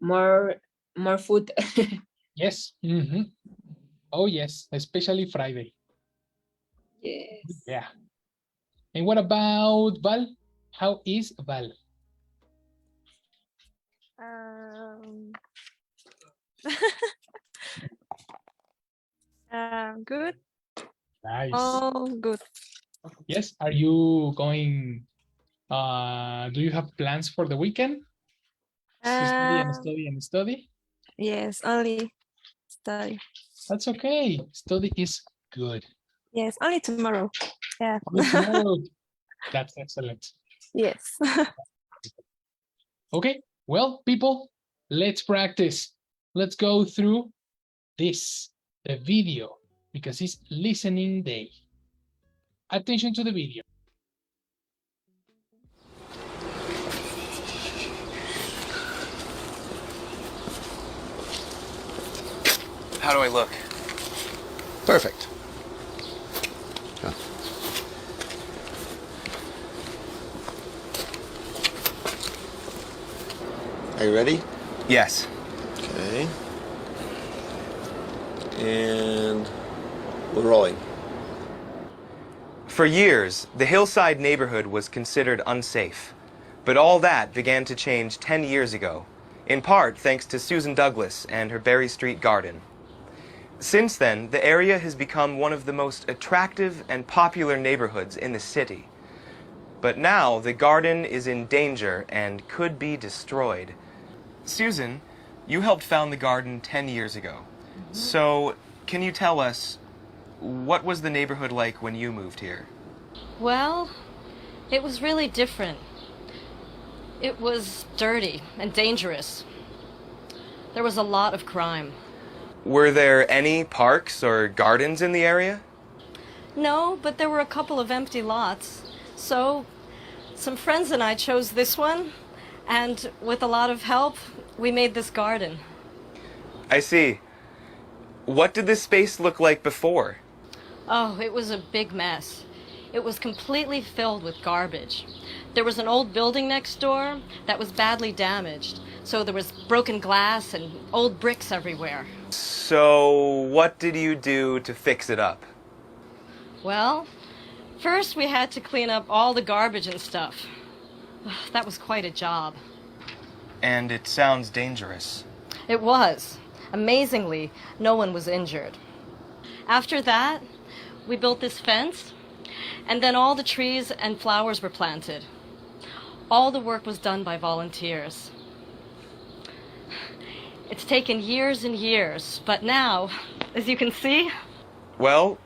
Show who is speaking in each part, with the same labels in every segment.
Speaker 1: more more food.
Speaker 2: Yes. Oh, yes, especially Friday.
Speaker 1: Yes.
Speaker 2: Yeah. And what about Val? How is Val?
Speaker 3: Um, good.
Speaker 2: Nice.
Speaker 3: Oh, good.
Speaker 2: Yes. Are you going? Do you have plans for the weekend? To study and
Speaker 3: Um,
Speaker 2: study and study?
Speaker 3: yes, only study.
Speaker 2: That's okay. Study is good.
Speaker 3: Yes, only tomorrow. Yeah.
Speaker 2: Only tomorrow. That's excellent.
Speaker 3: Yes.
Speaker 2: Okay. Well, people, let's practice. Let's go through this, the video, because it's listening day. Attention to the video.
Speaker 4: How do I look?
Speaker 5: Perfect. Huh. Are you ready?
Speaker 4: Yes.
Speaker 5: Okay. And we're rolling.
Speaker 4: For years, the hillside neighborhood was considered unsafe. But all that began to change 10 years ago, in part thanks to Susan Douglas and her Berry Street garden. Since then, the area has become one of the most attractive and popular neighborhoods in the city. But now the garden is in danger and could be destroyed. Susan, you helped found the garden 10 years ago. So, can you tell us, what was the neighborhood like when you moved here?
Speaker 6: Well, it was really different. It was dirty and dangerous. There was a lot of crime.
Speaker 4: Were there any parks or gardens in the area?
Speaker 6: No, but there were a couple of empty lots. So, some friends and I chose this one, and with a lot of help, we made this garden.
Speaker 4: I see. What did this space look like before?
Speaker 6: Oh, it was a big mess. It was completely filled with garbage. There was an old building next door that was badly damaged, so there was broken glass and old bricks everywhere.
Speaker 4: So, what did you do to fix it up?
Speaker 6: Well, first we had to clean up all the garbage and stuff. That was quite a job.
Speaker 4: And it sounds dangerous.
Speaker 6: It was. Amazingly, no one was injured. After that, we built this fence, and then all the trees and flowers were planted. All the work was done by volunteers. It's taken years and years, but now, as you can see...
Speaker 4: Well,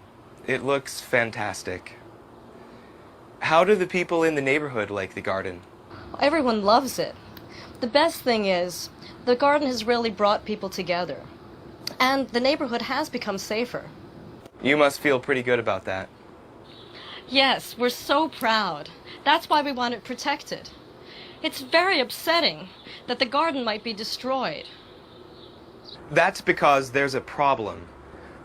Speaker 4: it looks fantastic. How do the people in the neighborhood like the garden?
Speaker 6: Everyone loves it. The best thing is, the garden has really brought people together. And the neighborhood has become safer.
Speaker 4: You must feel pretty good about that.
Speaker 6: Yes, we're so proud. That's why we want it protected. It's very upsetting that the garden might be destroyed.
Speaker 4: That's because there's a problem.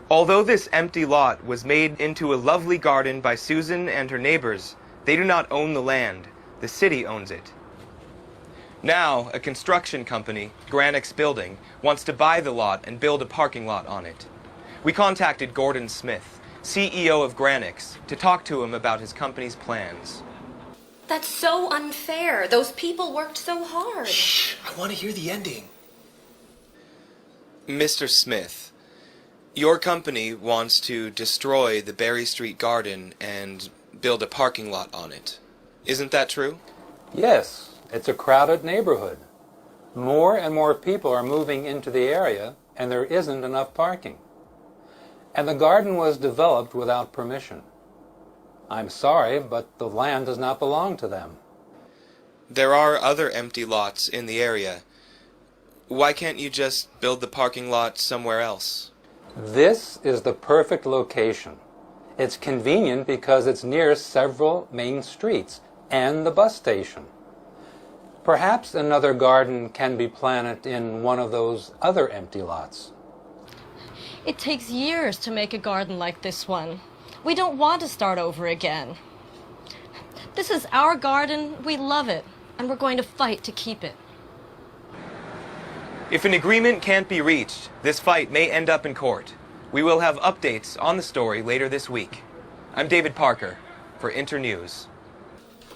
Speaker 4: Although this empty lot was made into a lovely garden by Susan and her neighbors, they do not own the land. The city owns it. Now, a construction company, Granix Building, wants to buy the lot and build a parking lot on it. We contacted Gordon Smith, CEO of Granix, to talk to him about his company's plans.
Speaker 7: That's so unfair. Those people worked so hard.
Speaker 5: Shh, I want to hear the ending.
Speaker 4: Mr. Smith, your company wants to destroy the Berry Street garden and build a parking lot on it. Isn't that true?
Speaker 8: Yes, it's a crowded neighborhood. More and more people are moving into the area, and there isn't enough parking. And the garden was developed without permission. I'm sorry, but the land does not belong to them.
Speaker 4: There are other empty lots in the area. Why can't you just build the parking lot somewhere else?
Speaker 8: This is the perfect location. It's convenient because it's near several main streets and the bus station. Perhaps another garden can be planted in one of those other empty lots.
Speaker 6: It takes years to make a garden like this one. We don't want to start over again. This is our garden, we love it, and we're going to fight to keep it.
Speaker 4: If an agreement can't be reached, this fight may end up in court. We will have updates on the story later this week. I'm David Parker for Internews.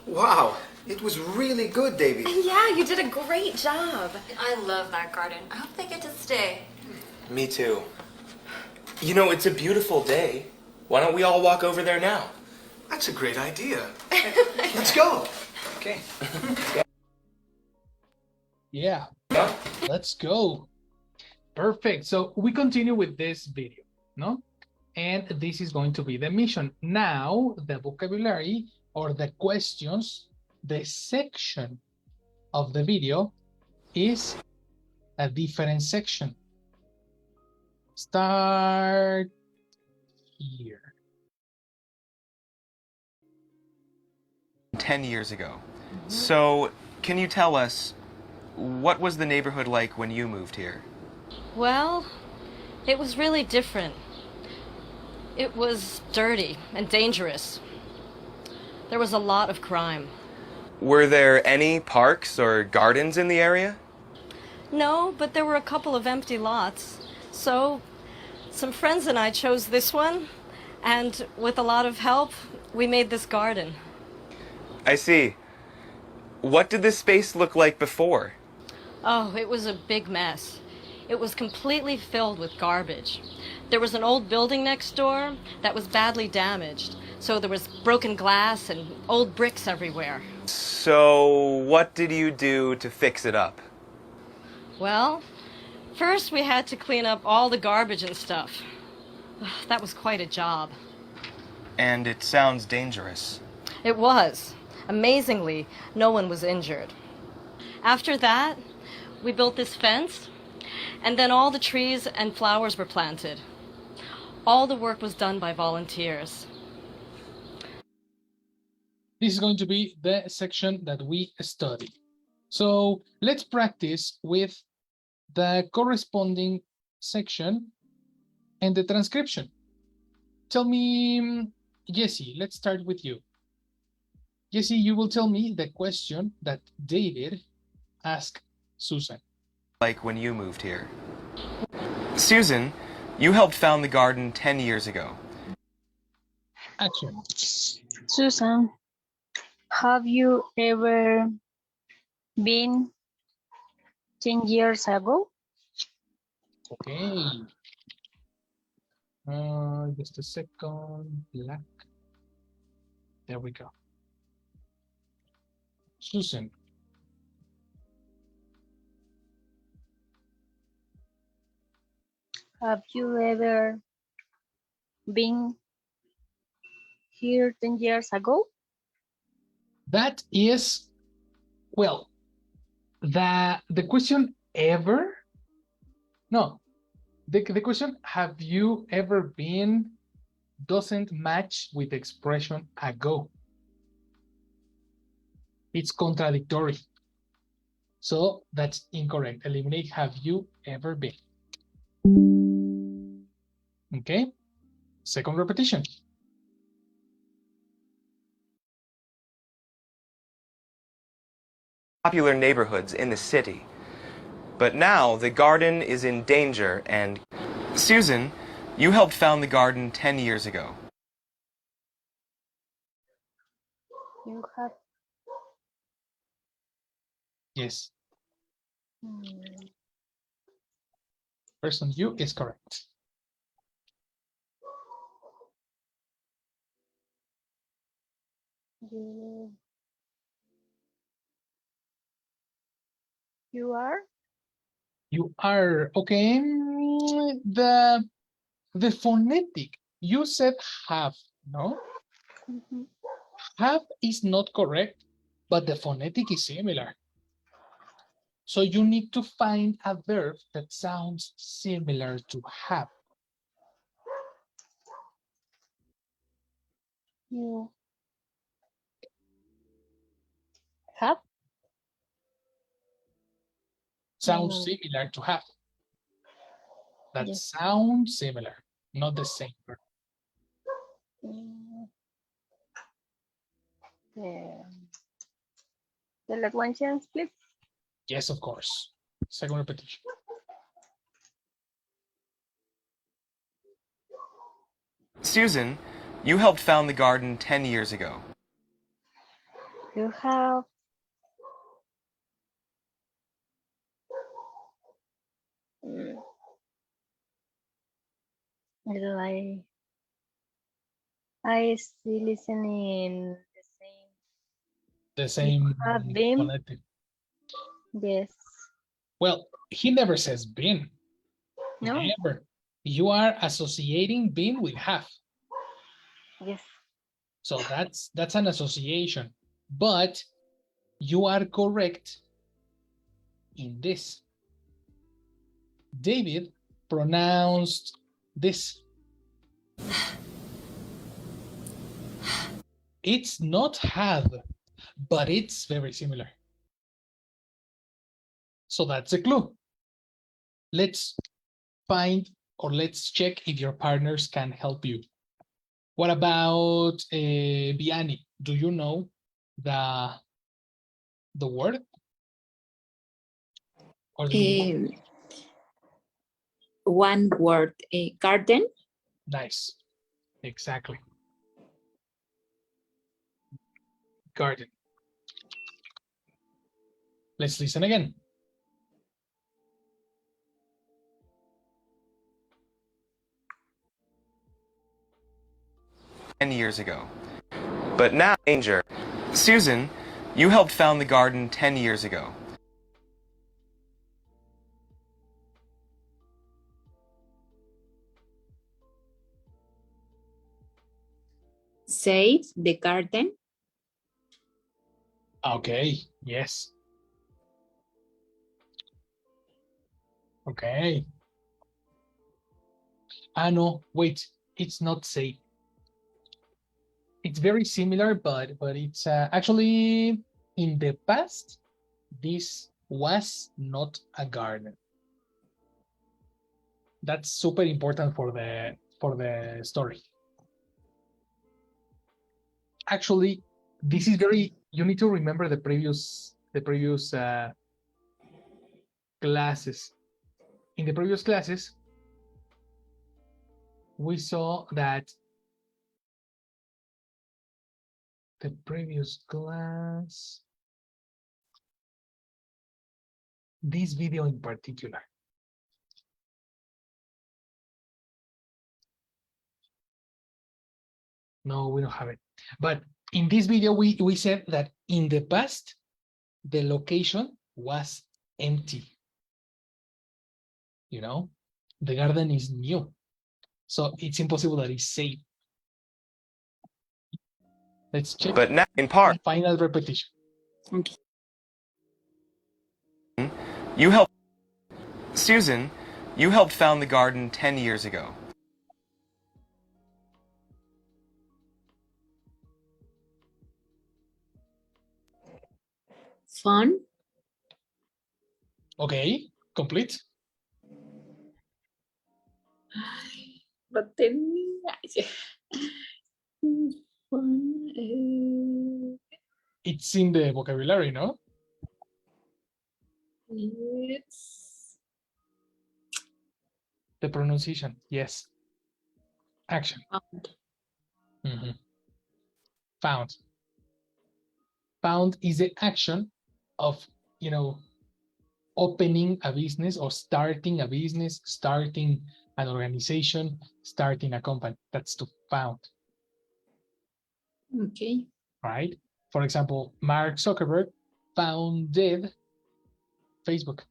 Speaker 5: Wow, it was really good, Davy.
Speaker 7: Yeah, you did a great job.
Speaker 9: I love that garden. I hope they get to stay.
Speaker 4: Me too. You know, it's a beautiful day. Why don't we all walk over there now?
Speaker 5: That's a great idea. Let's go.
Speaker 4: Okay.
Speaker 2: Yeah, let's go. Perfect. So we continue with this video, no? And this is going to be the mission. Now, the vocabulary or the questions, the section of the video is a different section. Start here.
Speaker 4: 10 years ago. So, can you tell us, what was the neighborhood like when you moved here?
Speaker 6: Well, it was really different. It was dirty and dangerous. There was a lot of crime.
Speaker 4: Were there any parks or gardens in the area?
Speaker 6: No, but there were a couple of empty lots. So, some friends and I chose this one, and with a lot of help, we made this garden.
Speaker 4: I see. What did this space look like before?
Speaker 6: Oh, it was a big mess. It was completely filled with garbage. There was an old building next door that was badly damaged, so there was broken glass and old bricks everywhere.
Speaker 4: So, what did you do to fix it up?
Speaker 6: Well, first we had to clean up all the garbage and stuff. That was quite a job.
Speaker 4: And it sounds dangerous.
Speaker 6: It was. Amazingly, no one was injured. After that, we built this fence, and then all the trees and flowers were planted. All the work was done by volunteers.
Speaker 2: This is going to be the section that we study. So let's practice with the corresponding section and the transcription. Tell me, Jessie, let's start with you. Jessie, you will tell me the question that David asked Susan.
Speaker 4: Like when you moved here. Susan, you helped found the garden 10 years ago.
Speaker 2: Action.
Speaker 10: Susan, have you ever been 10 years ago?
Speaker 2: Okay. Just a second. Black. There we go. Susan.
Speaker 10: Have you ever been here 10 years ago?
Speaker 2: That is, well, the question ever? No, the question have you ever been doesn't match with the expression ago. It's contradictory. So that's incorrect. Eliminate have you ever been. Okay, second repetition.
Speaker 4: Popular neighborhoods in the city. But now the garden is in danger and... Susan, you helped found the garden 10 years ago.
Speaker 10: You have
Speaker 2: Yes,
Speaker 10: hmm,
Speaker 2: person you is correct.
Speaker 10: you, you are
Speaker 2: You are okay. The phonetic. You said have, no?
Speaker 10: mhm,
Speaker 2: Have is not correct, but the phonetic is similar. So you need to find a verb that sounds similar to have.
Speaker 10: you have
Speaker 2: Sounds
Speaker 10: Mm.
Speaker 2: similar to have. That
Speaker 10: Yes.
Speaker 2: sounds similar, not the same verb.
Speaker 10: mm, the last one chance, please.
Speaker 2: Yes, of course. Second repetition.
Speaker 4: Susan, you helped found the garden 10 years ago.
Speaker 10: You have mm, like I see listening
Speaker 2: The same
Speaker 10: have been.
Speaker 2: collective.
Speaker 10: Yes.
Speaker 2: Well, he never says been.
Speaker 10: No.
Speaker 2: Never. You are associating been with have.
Speaker 10: Yes.
Speaker 2: So that's an association. But you are correct in this. David pronounced this. It's not have, but it's very similar. So that's a clue. Let's find or let's check if your partners can help you. What about Vianney? Do you know the word? Or do you...
Speaker 1: One word, garden.
Speaker 2: Nice. Exactly. Garden. Let's listen again.
Speaker 4: Years ago. But now, danger. Susan, you helped found the garden 10 years ago.
Speaker 1: Save the garden.
Speaker 2: Okay, yes. Okay. Ah, no, wait, it's not safe. It's very similar, but it's actually in the past, this was not a garden. That's super important for the story. Actually, this is very, you need to remember the previous classes. In the previous classes, we saw that the previous class, this video in particular. No, we don't have it. But in this video, we said that in the past, the location was empty. You know, the garden is new. So it's impossible that it's safe. Let's check.
Speaker 4: But now, in part,
Speaker 2: Final repetition.
Speaker 1: Okay.
Speaker 4: you helped. Susan, you helped found the garden 10 years ago.
Speaker 1: Fun.
Speaker 2: Okay, complete.
Speaker 1: Lo tenía. Fun.
Speaker 2: It's in the vocabulary, no?
Speaker 1: It's
Speaker 2: The pronunciation, yes. Action.
Speaker 1: found.
Speaker 2: Mhm. Found. Found is the action of, you know, opening a business or starting a business, starting an organization, starting a company. That's to found,
Speaker 1: Okay.
Speaker 2: right? For example, Mark Zuckerberg founded Facebook.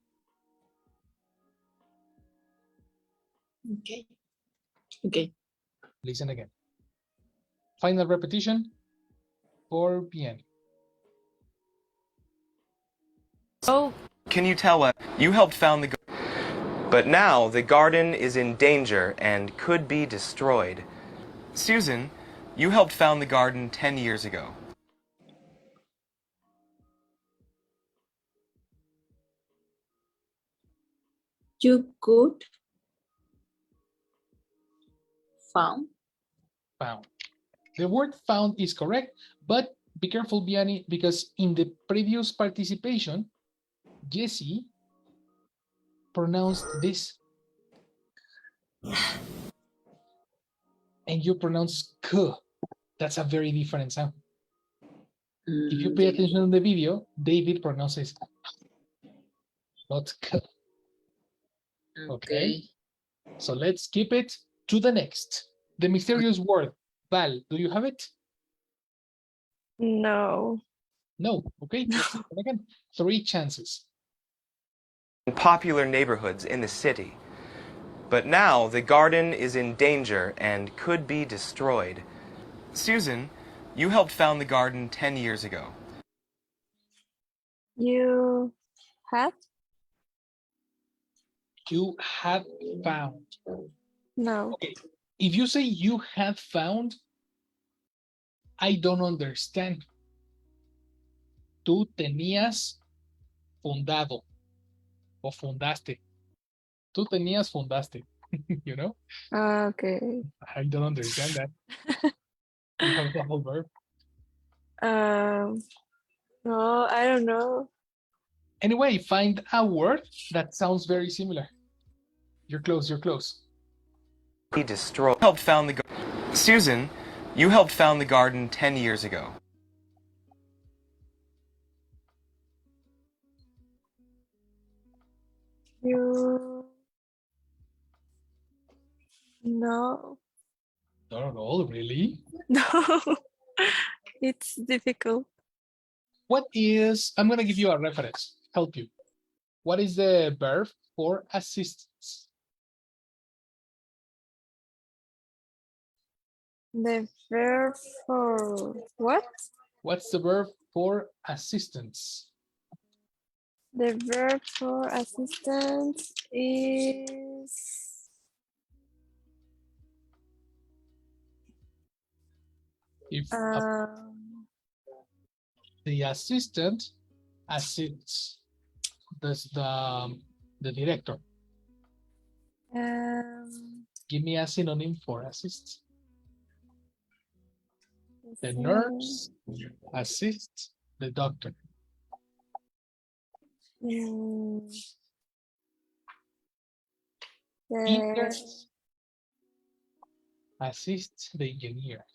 Speaker 1: Okay. Okay.
Speaker 2: Listen again. Final repetition for bien.
Speaker 6: So,
Speaker 4: Can you tell us? You helped found the garden. But now the garden is in danger and could be destroyed. Susan, you helped found the garden 10 years ago.
Speaker 1: You could found.
Speaker 2: Found. The word found is correct, but be careful, Vianney, because in the previous participation, Jesse pronounced this. and you pronounce k. That's a very different sound. If you pay attention in the video, David pronounces not k. Okay. So let's keep it to the next. The mysterious word. Val, do you have it?
Speaker 3: No.
Speaker 2: No. Okay.
Speaker 3: No.
Speaker 2: Let's start again. 3 chances.
Speaker 4: Popular neighborhoods in the city. But now the garden is in danger and could be destroyed. Susan, you helped found the garden 10 years ago.
Speaker 3: You have?
Speaker 2: You had found.
Speaker 3: No.
Speaker 2: Okay. If you say you had found, I don't understand. Tú tenías fundado o fundaste. Tú tenías fundaste. You know?
Speaker 3: Okay.
Speaker 2: I don't understand that. You have the whole verb.
Speaker 3: No, I don't know.
Speaker 2: Anyway, find a word that sounds very similar. You're close, you're close.
Speaker 4: He destroyed. Helped found the Susan, you helped found the garden 10 years ago.
Speaker 3: You no.
Speaker 2: Not at all, really.
Speaker 3: No. It's difficult.
Speaker 2: What is, I'm gonna give you a reference, help you. What is the verb for assistance?
Speaker 3: The verb for what?
Speaker 2: What's the verb for assistance?
Speaker 3: The verb for assistance is
Speaker 2: If the assistant assists the director. Give me a synonym for assist. The nurse assists the doctor. Interns assist the engineer.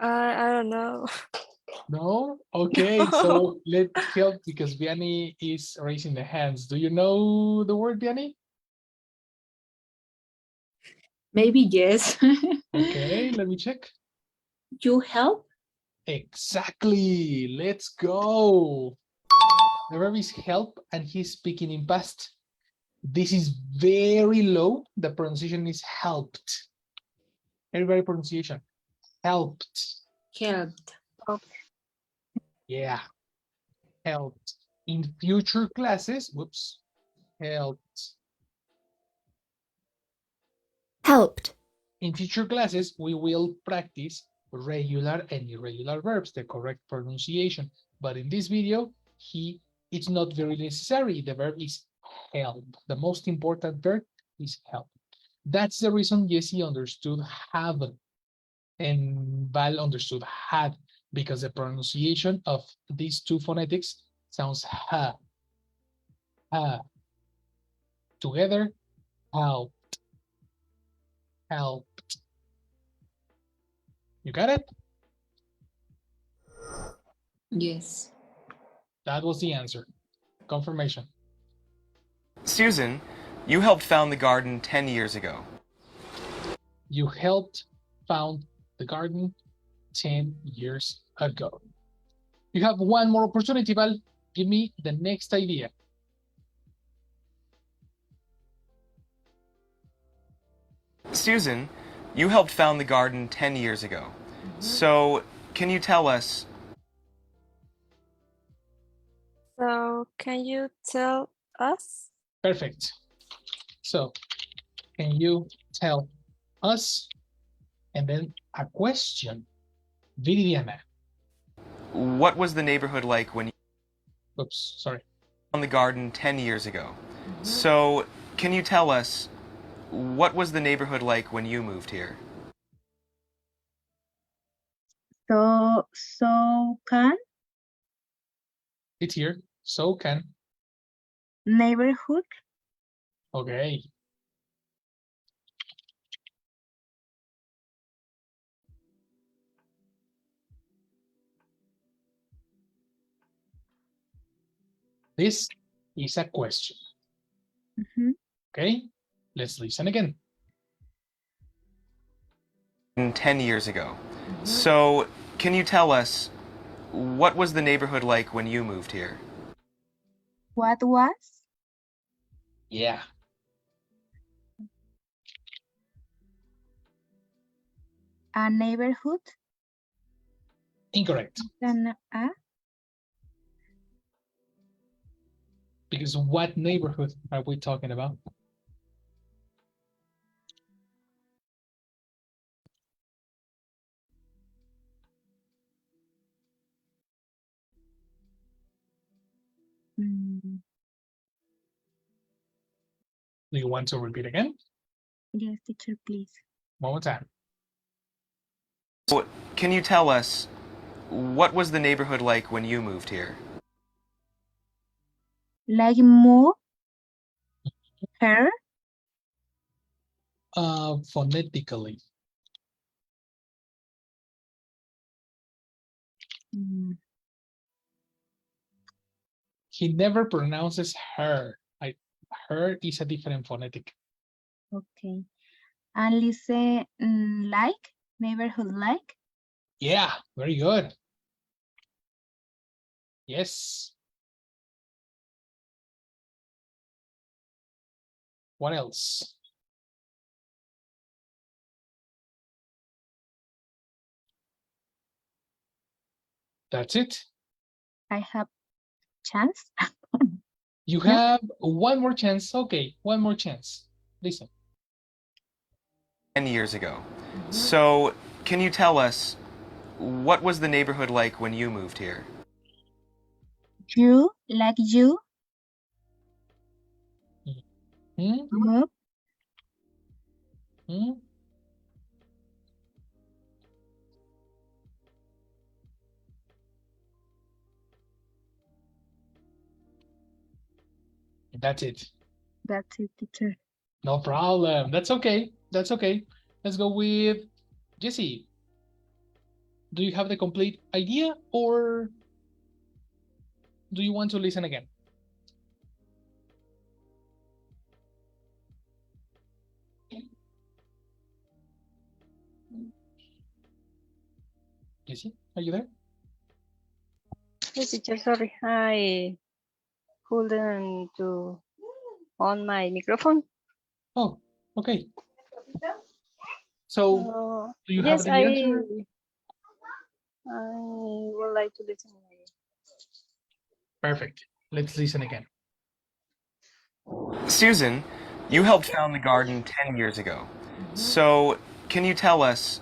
Speaker 3: I don't know.
Speaker 2: No? Okay, so let's help because Vianney is raising the hands. Do you know the word, Vianney?
Speaker 1: Maybe yes.
Speaker 2: Okay, let me check.
Speaker 1: You help?
Speaker 2: Exactly. Let's go. The verb is help and he's speaking in past. This is very low. The pronunciation is helped. Everybody pronunciation. Helped.
Speaker 1: Helped.
Speaker 2: Yeah. Helped. In future classes, whoops, helped.
Speaker 7: Helped.
Speaker 2: In future classes, we will practice regular and irregular verbs, the correct pronunciation. But in this video, it's not very necessary. The verb is help. The most important verb is help. That's the reason Jesse understood have and Val understood had, because the pronunciation of these two phonetics sounds ha. Together, helped. Helped. You got it?
Speaker 1: Yes.
Speaker 2: That was the answer. Confirmation.
Speaker 4: Susan, you helped found the garden 10 years ago.
Speaker 2: You helped found the garden 10 years ago. You have one more opportunity, Val. Give me the next idea.
Speaker 4: Susan, you helped found the garden 10 years ago. So, can you tell us?
Speaker 3: So can you tell us?
Speaker 2: Perfect. So, can you tell us? And then a question. Viridiana.
Speaker 4: What was the neighborhood like when you
Speaker 2: Oops, sorry.
Speaker 4: found the garden 10 years ago? So, can you tell us, what was the neighborhood like when you moved here?
Speaker 10: So can
Speaker 2: It's here. So can.
Speaker 10: neighborhood
Speaker 2: Okay. This is a question.
Speaker 10: Mhm.
Speaker 2: Okay, let's listen again.
Speaker 4: 10 years ago. So, can you tell us, what was the neighborhood like when you moved here?
Speaker 10: What was
Speaker 2: Yeah.
Speaker 10: a neighborhood?
Speaker 2: Incorrect. Because what neighborhood are we talking about?
Speaker 10: Mm,
Speaker 2: Do you want to repeat again?
Speaker 10: yes, teacher, please.
Speaker 2: One more time.
Speaker 4: So, can you tell us, what was the neighborhood like when you moved here?
Speaker 10: Like move her.
Speaker 2: Phonetically.
Speaker 10: Mm,
Speaker 2: He never pronounces her. Her is a different phonetic.
Speaker 10: okay. And listen, like neighborhood like.
Speaker 2: Yeah, very good. Yes. What else? That's it.
Speaker 10: I have chance.
Speaker 2: You
Speaker 10: No?
Speaker 2: have one more chance. Okay, one more chance. Listen.
Speaker 4: 10 years ago. So, can you tell us, what was the neighborhood like when you moved here?
Speaker 10: You like you
Speaker 2: Hmm?
Speaker 10: move.
Speaker 2: Hmm? That's it.
Speaker 10: That's it, teacher.
Speaker 2: No problem. That's okay. That's okay. Let's go with Jesse. Do you have the complete idea or do you want to listen again? Jesse, are you there?
Speaker 10: Yes, teacher, sorry. I couldn't to on my microphone.
Speaker 2: Oh, okay. So, do you have
Speaker 10: Yes,
Speaker 2: the answer?
Speaker 10: I would like to listen.
Speaker 2: Perfect. Let's listen again.
Speaker 4: Susan, you helped found the garden 10 years ago. So, can you tell us,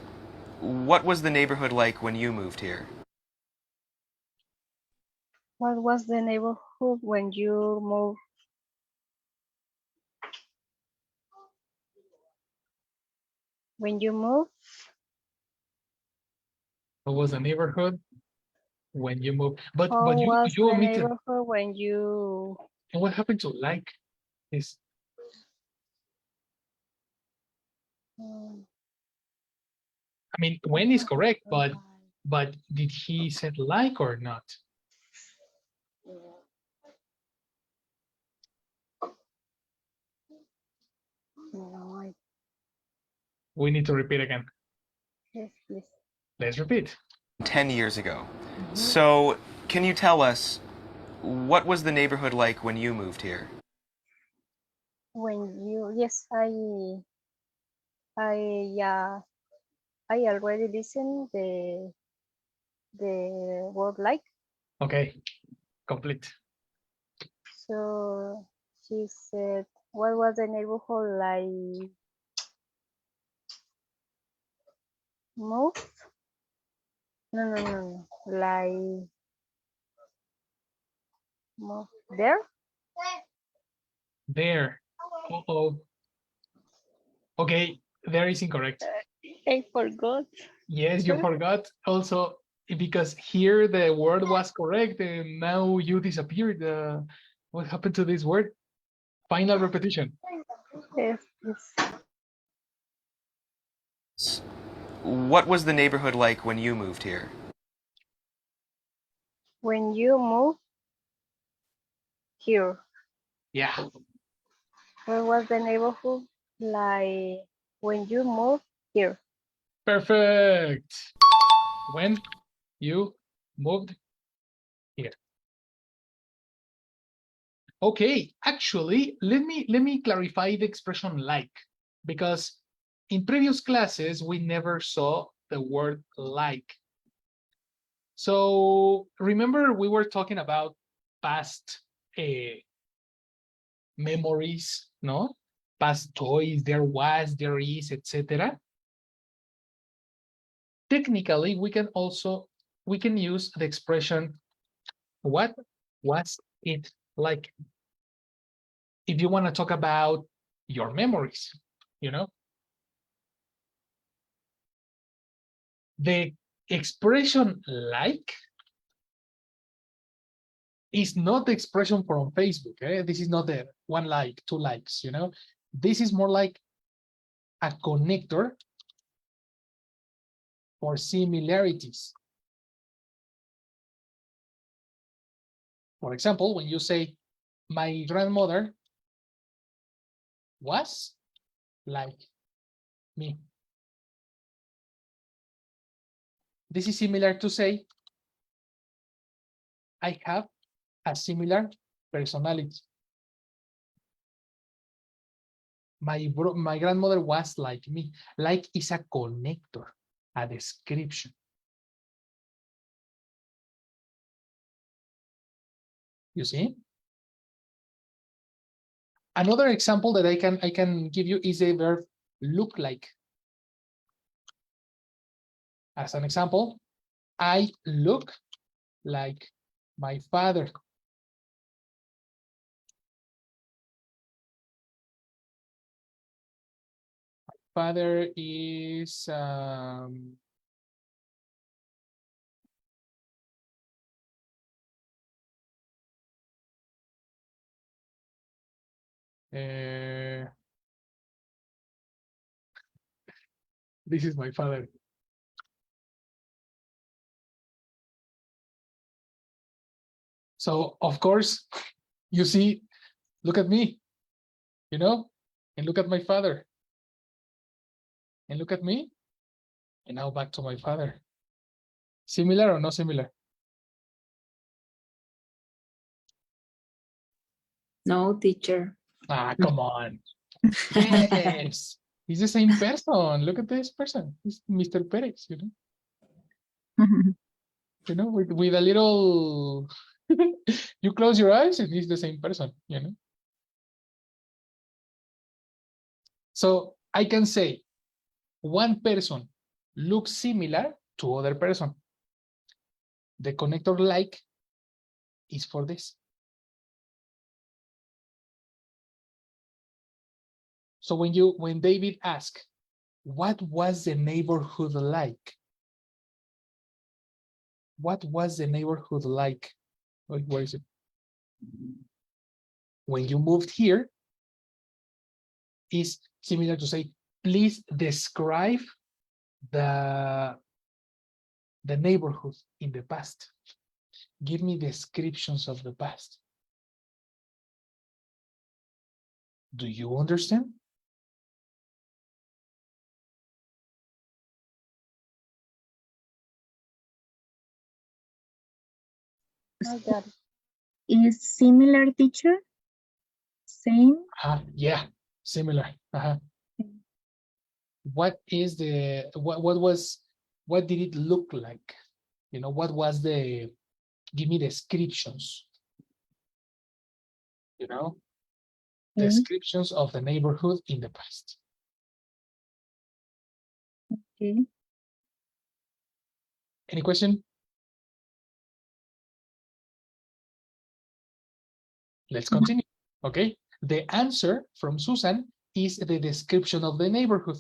Speaker 4: what was the neighborhood like when you moved here?
Speaker 10: What was the neighborhood when you moved? When you moved?
Speaker 2: What was the neighborhood when you moved? But
Speaker 10: How was
Speaker 2: you
Speaker 10: the
Speaker 2: omitted.
Speaker 10: neighborhood when you?
Speaker 2: And what happened to like? Is I mean, when is correct, but did he said like or not?
Speaker 10: No,
Speaker 2: We need to repeat again.
Speaker 10: yes, please.
Speaker 2: Let's repeat.
Speaker 4: 10 years ago. So, can you tell us, what was the neighborhood like when you moved here?
Speaker 10: When you, yes, yeah, I already listened the word like.
Speaker 2: Okay, complete.
Speaker 10: So she said, what was the neighborhood like? Move? No. Like move there?
Speaker 2: There. Uh-oh. Okay, there is incorrect.
Speaker 10: I forgot.
Speaker 2: Yes, you forgot. Also, because here the word was correct and now you disappeared. What happened to this word? Final repetition.
Speaker 10: Yes.
Speaker 4: What was the neighborhood like when you moved here?
Speaker 10: When you move, here.
Speaker 2: Yeah.
Speaker 10: Where was the neighborhood like when you moved here?
Speaker 2: Perfect. When you moved here. Okay, actually, let me clarify the expression like, because in previous classes we never saw the word like. So remember we were talking about past memories, no? Past toys, there was, there is, etc. Technically, we can use the expression what was it like? If you want to talk about your memories, you know? The expression like is not the expression from Facebook. This is not the one like, two likes, you know? This is more like a connector for similarities. For example, when you say, my grandmother was like me. This is similar to say, I have a similar personality. My grandmother was like me. Like is a connector, a description. You see? Another example that I can give you is a verb look like. As an example, I look like my father. Father is this is my father. So of course, you see, look at me, you know, and look at my father. And look at me, and now back to my father. Similar or not similar?
Speaker 1: No, teacher.
Speaker 2: Ah, come on. Yes, he's the same person. Look at this person. He's Mr. Perez, you know. You know, with a little, you close your eyes and he's the same person, you know. So I can say one person looks similar to other person. The connector like is for this. So when David asked, what was the neighborhood like? What was the neighborhood like? Wait, where is it? When you moved here is similar to say, please describe the neighborhood in the past. Give me descriptions of the past. Do you understand?
Speaker 10: I got it.
Speaker 11: Is similar, teacher? Same?
Speaker 2: Yeah, similar. What is the what did it look like? You know, what was the, give me descriptions. You know, descriptions of the neighborhood in the past.
Speaker 11: Okay.
Speaker 2: Any question? Let's continue. Okay. The answer from Susan is the description of the neighborhood.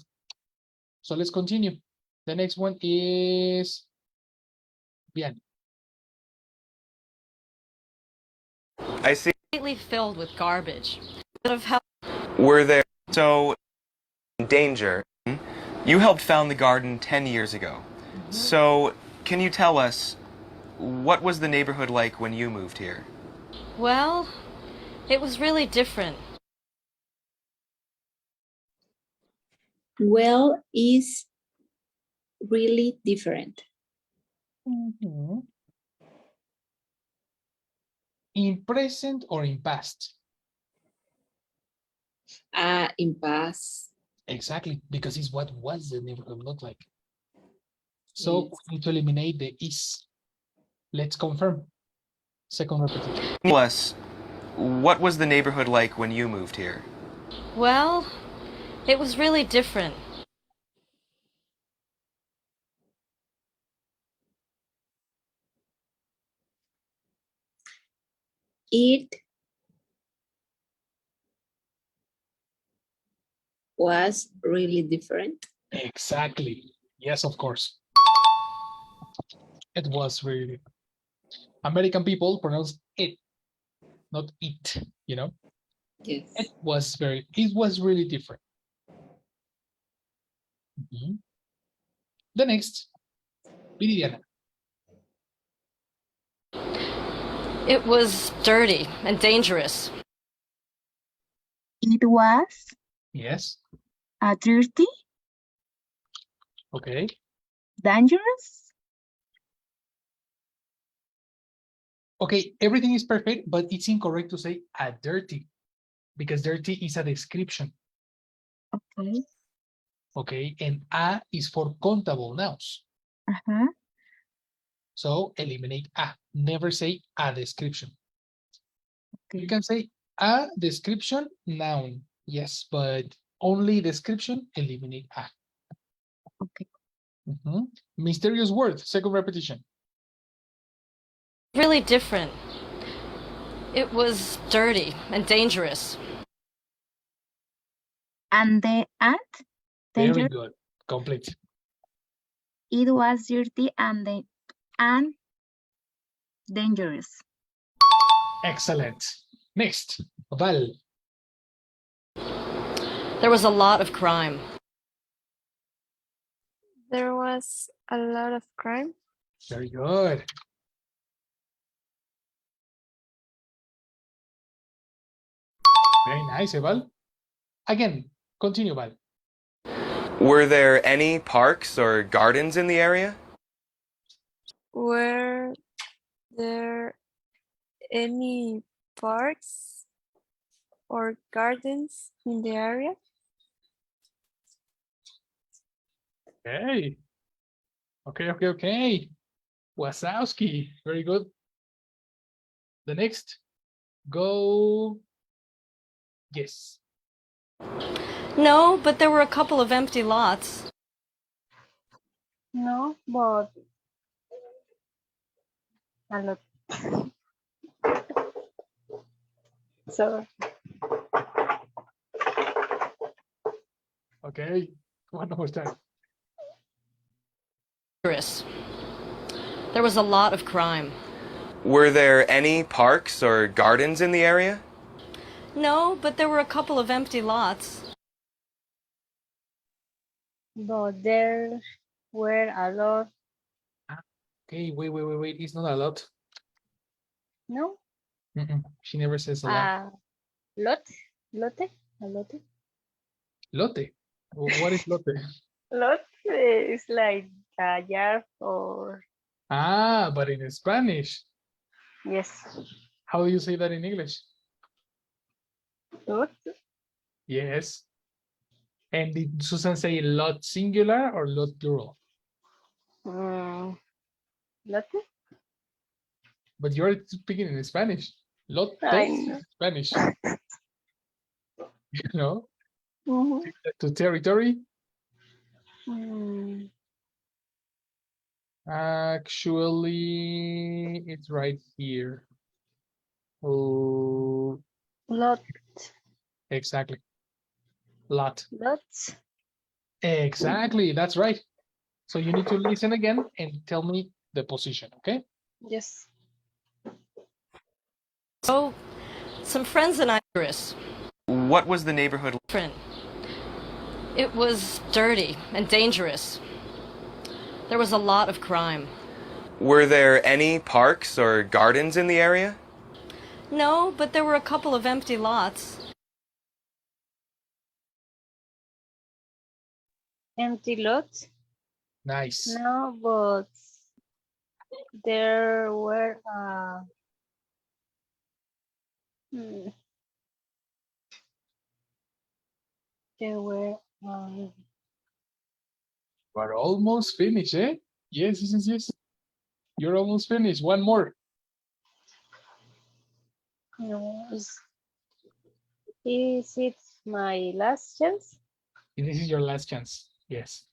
Speaker 2: So let's continue. The next one is Bien.
Speaker 4: I see.
Speaker 6: Completely filled with garbage. Could have helped.
Speaker 4: Were there so in danger? You helped found the garden 10 years ago. So can you tell us what was the neighborhood like when you moved here?
Speaker 6: Well, It was really different.
Speaker 1: Well is really different.
Speaker 2: Mhm. In present or in past?
Speaker 1: In past.
Speaker 2: Exactly, because it's what was the neighborhood look like. So
Speaker 1: Yes.
Speaker 2: we need to eliminate the is. Let's confirm. Second repetition.
Speaker 4: Plus, what was the neighborhood like when you moved here?
Speaker 6: Well, it was really different.
Speaker 1: It was really different.
Speaker 2: Exactly. Yes, of course. It was really different. American people pronounce it, not it, you know?
Speaker 1: Yes.
Speaker 2: It was really different. Mhm. The next, Viridiana.
Speaker 6: It was dirty and dangerous.
Speaker 11: It was
Speaker 2: Yes.
Speaker 11: dirty,
Speaker 2: Okay.
Speaker 11: dangerous.
Speaker 2: Okay, everything is perfect, but it's incorrect to say a dirty because dirty is a description.
Speaker 11: Okay.
Speaker 2: Okay, and a is for countable nouns.
Speaker 11: Uh-huh.
Speaker 2: So eliminate a. Never say a description.
Speaker 11: Okay.
Speaker 2: You can say a description noun. Yes, but only description, eliminate a.
Speaker 11: Okay.
Speaker 2: Mysterious word, second repetition.
Speaker 6: Really different. It was dirty and dangerous.
Speaker 11: And the
Speaker 2: Very
Speaker 11: dangerous.
Speaker 2: good. Complete.
Speaker 11: It was dirty and dangerous.
Speaker 2: Excellent. Next, Val.
Speaker 6: There was a lot of crime.
Speaker 3: There was a lot of crime.
Speaker 2: Very good. Very nice, Val. Again, continue, Val.
Speaker 4: Were there any parks or gardens in the area?
Speaker 3: Were there any parks or gardens in the area?
Speaker 2: Okay. Okay. Wasowski. Very good. The next. Go. Yes.
Speaker 6: No, but there were a couple of empty lots.
Speaker 10: No, but a lot. So
Speaker 2: Okay. One more time.
Speaker 6: There was a lot of crime.
Speaker 4: Were there any parks or gardens in the area?
Speaker 6: No, but there were a couple of empty lots.
Speaker 10: but there were a lot.
Speaker 2: Okay, wait. It's not a lot.
Speaker 10: No,
Speaker 2: She never says a lot.
Speaker 10: lot, lote, a lote.
Speaker 2: Lote. What is lote?
Speaker 10: Lot is like a yard or
Speaker 2: Ah, but in Spanish.
Speaker 10: yes,
Speaker 2: How do you say that in English?
Speaker 10: lot.
Speaker 2: Yes. And did Susan say lot singular or lot plural?
Speaker 10: Lote.
Speaker 2: But you're speaking in Spanish. Lotes
Speaker 10: I know.
Speaker 2: Spanish. You know?
Speaker 10: Mhm.
Speaker 2: To territory.
Speaker 10: Mm,
Speaker 2: Actually, it's right here. Oh,
Speaker 10: lot,
Speaker 2: exactly. Lot.
Speaker 10: lots.
Speaker 2: Exactly. That's right. So you need to listen again and tell me the position, okay?
Speaker 10: Yes.
Speaker 6: So, some friends and I.
Speaker 4: What was the neighborhood?
Speaker 6: Different. It was dirty and dangerous. There was a lot of crime.
Speaker 4: Were there any parks or gardens in the area?
Speaker 6: No, but there were a couple of empty lots.
Speaker 10: Empty lots?
Speaker 2: Nice.
Speaker 10: No, but there were there were
Speaker 2: We're almost finished, eh? Yes, yes, yes, yes. You're almost finished. One more.
Speaker 10: no, is it my last chance?
Speaker 2: This is your last chance. Yes.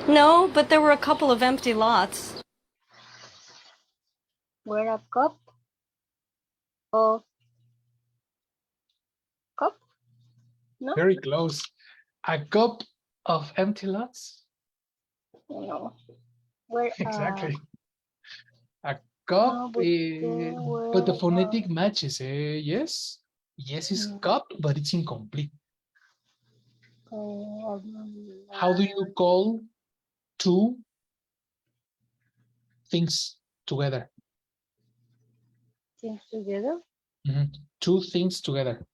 Speaker 6: No, but there were a couple of empty lots.
Speaker 10: Were a cup of cup? No,
Speaker 2: Very close. A cup of empty lots?
Speaker 10: no. Were
Speaker 2: Exactly. A cup,
Speaker 10: no, but there
Speaker 2: but the
Speaker 10: were
Speaker 2: phonetic matches, yes? Yes is cup, but it's incomplete. How do you call two things together?
Speaker 10: things together.
Speaker 2: Two things together.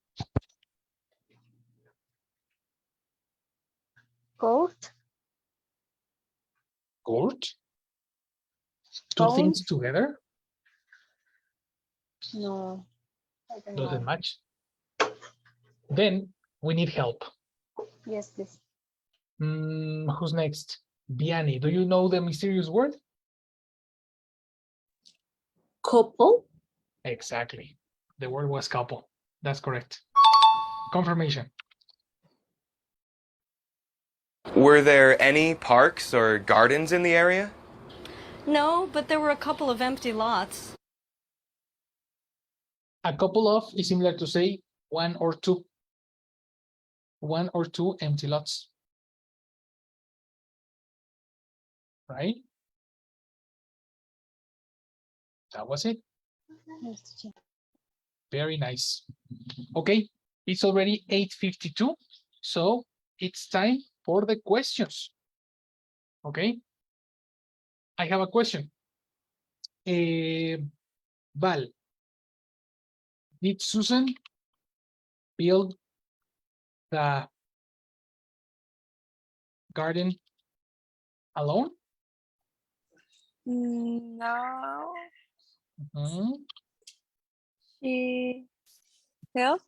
Speaker 10: Coat,
Speaker 2: Court? Two
Speaker 10: count.
Speaker 2: things together?
Speaker 10: No, I don't
Speaker 2: Doesn't
Speaker 10: know.
Speaker 2: match. Then we need help.
Speaker 10: Yes, please.
Speaker 2: Who's next? Biani, do you know the mysterious word?
Speaker 1: Couple.
Speaker 2: Exactly. The word was couple. That's correct. Confirmation.
Speaker 4: Were there any parks or gardens in the area?
Speaker 6: No, but there were a couple of empty lots.
Speaker 2: A couple of is similar to say one or two. One or two empty lots. Right? That was it. Very nice. Okay, it's already 8:52, so it's time for the questions. Okay, I have a question. Val, did Susan build the garden alone?
Speaker 3: No,
Speaker 2: Mhm.
Speaker 3: she helped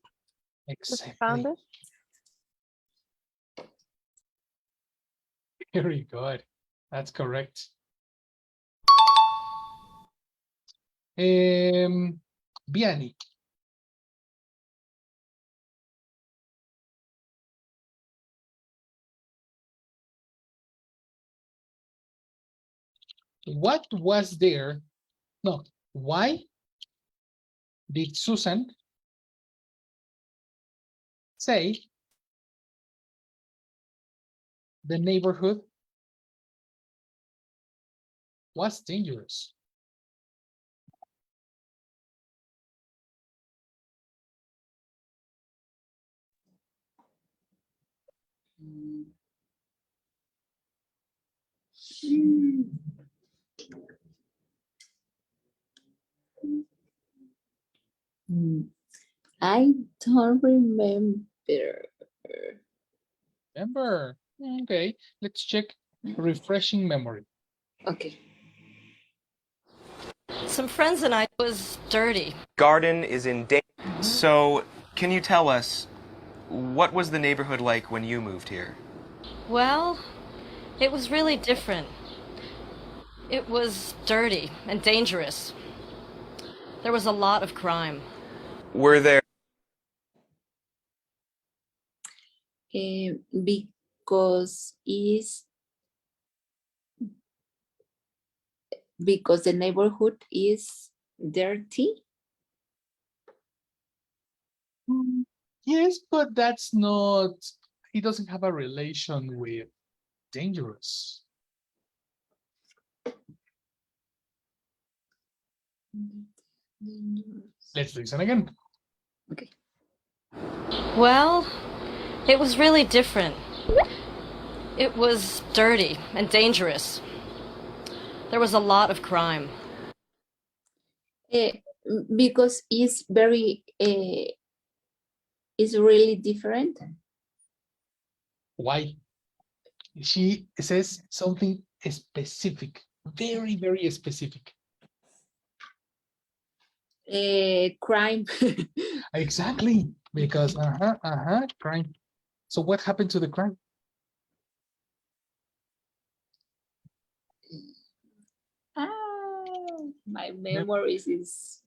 Speaker 3: the
Speaker 2: Exactly.
Speaker 3: founder.
Speaker 2: Very good. That's correct. Biani. What was there? No, why did Susan say the neighborhood was dangerous?
Speaker 1: I don't remember.
Speaker 2: Remember? Okay, let's check refreshing memory.
Speaker 1: Okay.
Speaker 6: Some friends and I was dirty.
Speaker 4: Garden is in danger. So, can you tell us, what was the neighborhood like when you moved here?
Speaker 6: Well, it was really different. It was dirty and dangerous. There was a lot of crime.
Speaker 4: Were there
Speaker 1: because the neighborhood is dirty.
Speaker 2: Yes, but that's not, it doesn't have a relation with dangerous. Let's listen again.
Speaker 1: Okay.
Speaker 6: Well, it was really different. It was dirty and dangerous. There was a lot of crime.
Speaker 1: Because it's very, it's really different.
Speaker 2: Why? She says something specific, very, very specific.
Speaker 1: Crime.
Speaker 2: Exactly, because crime. So what happened to the crime?
Speaker 1: My memory is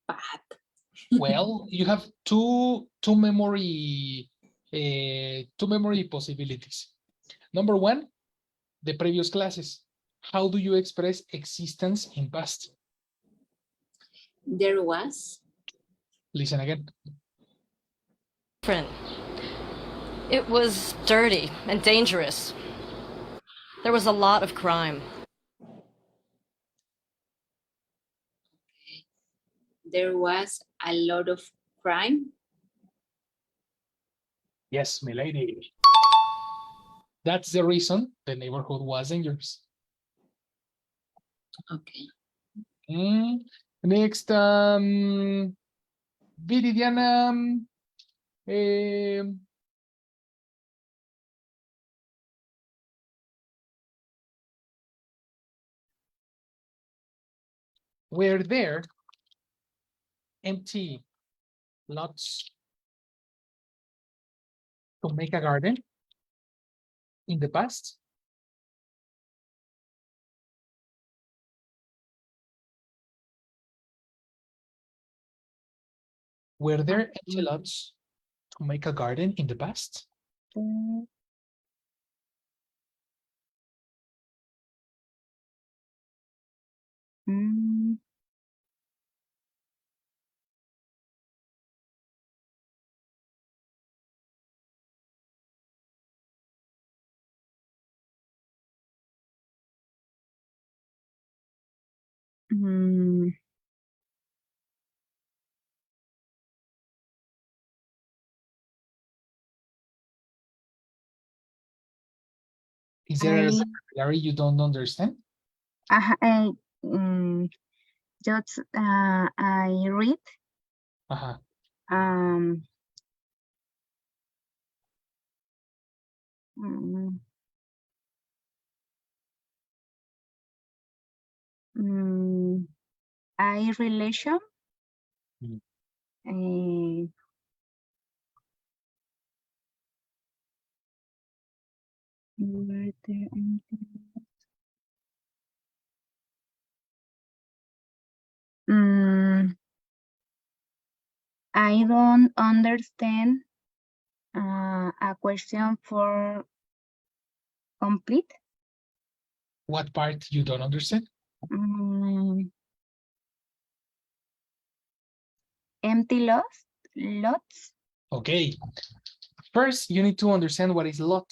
Speaker 1: bad.
Speaker 2: Well, you have two memory possibilities. Number one, the previous classes. How do you express existence in past?
Speaker 1: There was.
Speaker 2: Listen again.
Speaker 6: Different. It was dirty and dangerous. There was a lot of crime.
Speaker 1: There was a lot of crime.
Speaker 2: Yes, milady. That's the reason the neighborhood was dangerous.
Speaker 1: Okay.
Speaker 2: Next, Viridiana. Were there empty lots to make a garden in the past? Were there empty lots to make a garden in the past? Is there a vocabulary you don't understand?
Speaker 11: Just I read. I relation. I don't understand a question for complete.
Speaker 2: What part you don't understand?
Speaker 11: Empty lots.
Speaker 2: Okay. First, you need to understand what is lot.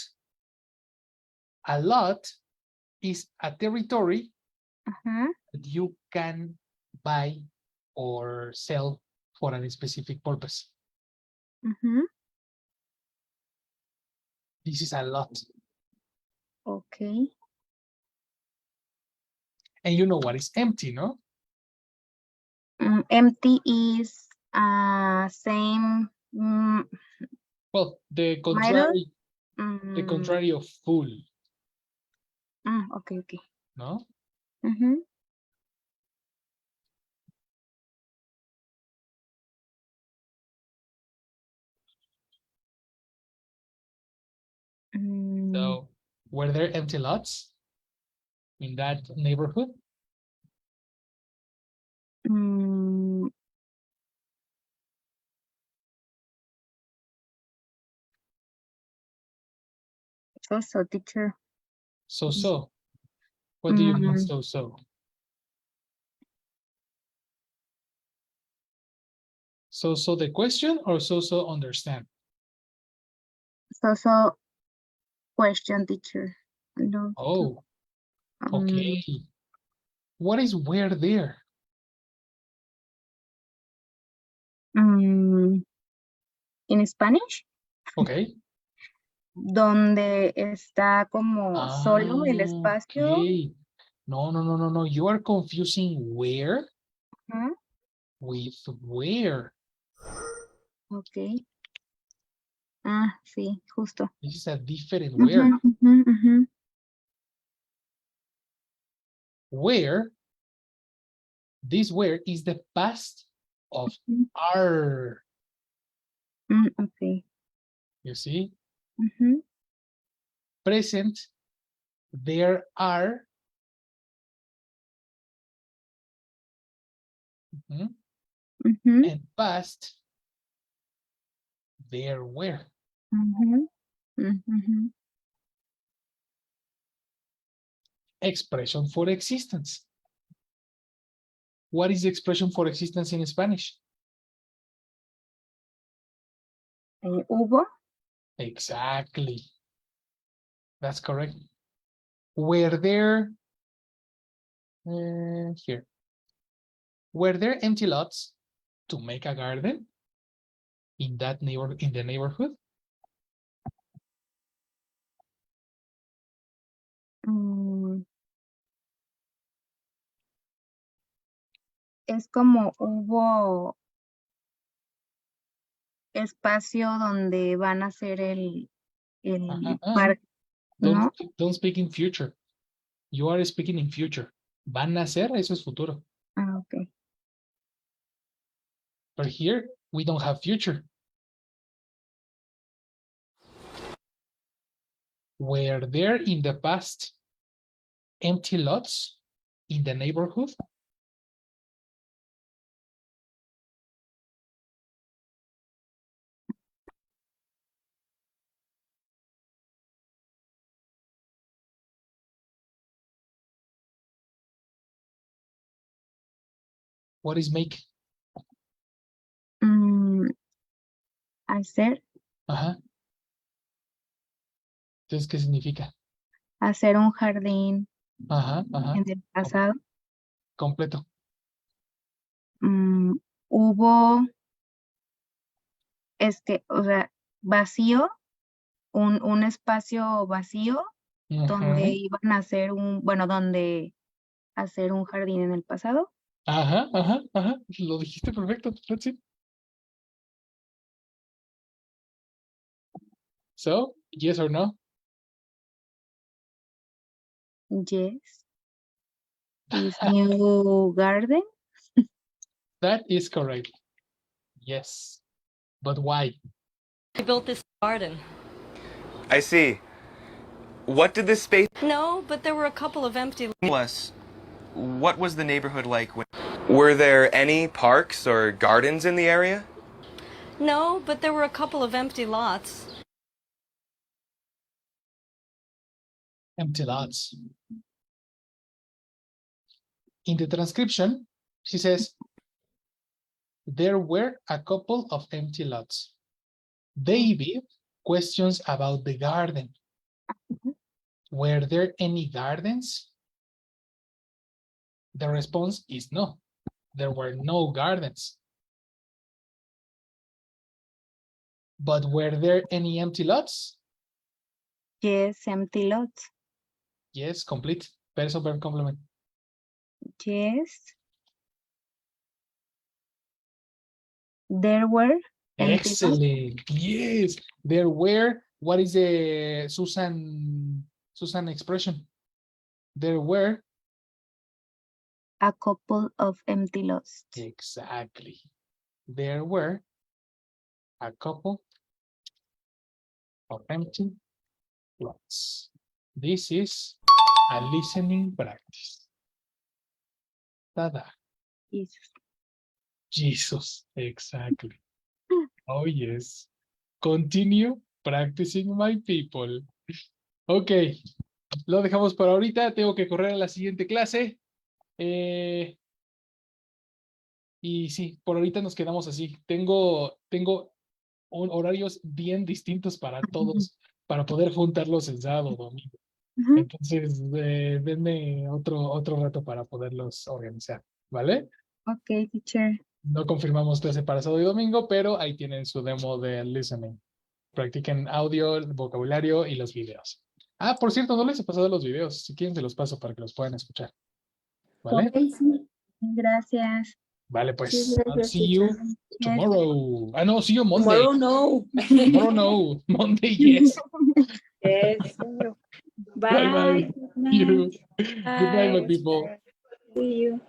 Speaker 2: A lot is a territory that you can buy or sell for a specific purpose. This is a lot.
Speaker 11: Okay.
Speaker 2: And you know what is empty, no?
Speaker 11: Empty is same.
Speaker 2: Well, the contrary of full.
Speaker 11: Okay.
Speaker 2: No? So, were there empty lots in that neighborhood?
Speaker 11: So teacher.
Speaker 2: So. What do you mean so? So the question or so understand?
Speaker 11: So question teacher. No.
Speaker 2: Oh, okay. What is where there?
Speaker 11: In Spanish.
Speaker 2: Okay.
Speaker 11: Donde está como solo el espacio.
Speaker 2: Okay. No. You are confusing where
Speaker 11: Huh?
Speaker 2: With where.
Speaker 11: Ok. Ah, sí, justo.
Speaker 2: This is a different where. Where, this where is the past of are.
Speaker 11: Ok.
Speaker 2: You see?
Speaker 11: Ujú,
Speaker 2: Present, there are. Mhm.
Speaker 11: ujú,
Speaker 2: And past, there were.
Speaker 11: ujú, ujú.
Speaker 2: Expression for existence. What is the expression for existence in Spanish?
Speaker 11: Hubo.
Speaker 2: Exactly. That's correct. Were there here? Were there empty lots to make a garden in that neighborhood?
Speaker 11: Es como hubo espacio donde van a hacer el parque, ¿no?
Speaker 2: Don't speak in future. You are speaking in future. Van a hacer, eso es futuro.
Speaker 11: Ah, ok.
Speaker 2: But here, we don't have future. Were there in the past empty lots in the neighborhood? What is make?
Speaker 11: Hacer.
Speaker 2: Ajá. Entonces, ¿qué significa?
Speaker 11: Hacer un jardín
Speaker 2: Ajá, ajá.
Speaker 11: en el pasado.
Speaker 2: Completo.
Speaker 11: Hubo, o sea, vacío, un espacio vacío donde iban a hacer donde hacer un jardín en el pasado.
Speaker 2: Ajá, ajá, ajá. Lo dijiste perfecto. That's it. So, yes or no?
Speaker 11: Yes. Is new garden.
Speaker 2: That is correct. Yes. But why?
Speaker 6: We built this garden.
Speaker 4: I see. What did this space
Speaker 6: No, but there were a couple of empty
Speaker 4: us? What was the neighborhood like when... Were there any parks or gardens in the area?
Speaker 6: No, but there were a couple of empty lots.
Speaker 2: Empty lots. In the transcription, she says, there were a couple of empty lots. David questions about the garden. Were there any gardens? The response is no. There were no gardens. But were there any empty lots?
Speaker 11: Yes, empty lots.
Speaker 2: Yes, complete. Person, verb, complement.
Speaker 11: Yes. There were empty lots.
Speaker 2: Excellent. Yes, there were. What is the Susan expression? There were
Speaker 11: A couple of empty lots.
Speaker 2: exactly. There were a couple of empty lots. This is a listening practice. Tada.
Speaker 11: Jesus.
Speaker 2: Jesus, exactly. Oh, yes. Continue practicing, my people. Ok, lo dejamos para ahorita. Tengo que correr a la siguiente clase. Y sí, por ahorita nos quedamos así. Tengo horarios bien distintos para todos, para poder juntarlos el sábado o domingo. Entonces, denme otro rato para poderlos organizar, ¿vale?
Speaker 11: Ok, teacher.
Speaker 2: No confirmamos clase para sábado y domingo, pero ahí tienen su demo de listening. Practiquen audio, el vocabulario y los videos. Ah, por cierto, no les he pasado los videos. Si quieren, se los paso para que los puedan escuchar. ¿Vale?
Speaker 11: Ok, sí. Gracias.
Speaker 2: Vale, pues I'll see you tomorrow. No, see you Monday.
Speaker 1: Tomorrow, no.
Speaker 2: Tomorrow, no. Monday, yes.
Speaker 1: Yes.
Speaker 2: Bye bye.
Speaker 1: Bye. Good night.
Speaker 2: You. Goodbye, my
Speaker 1: Bye.
Speaker 2: people.
Speaker 1: See you.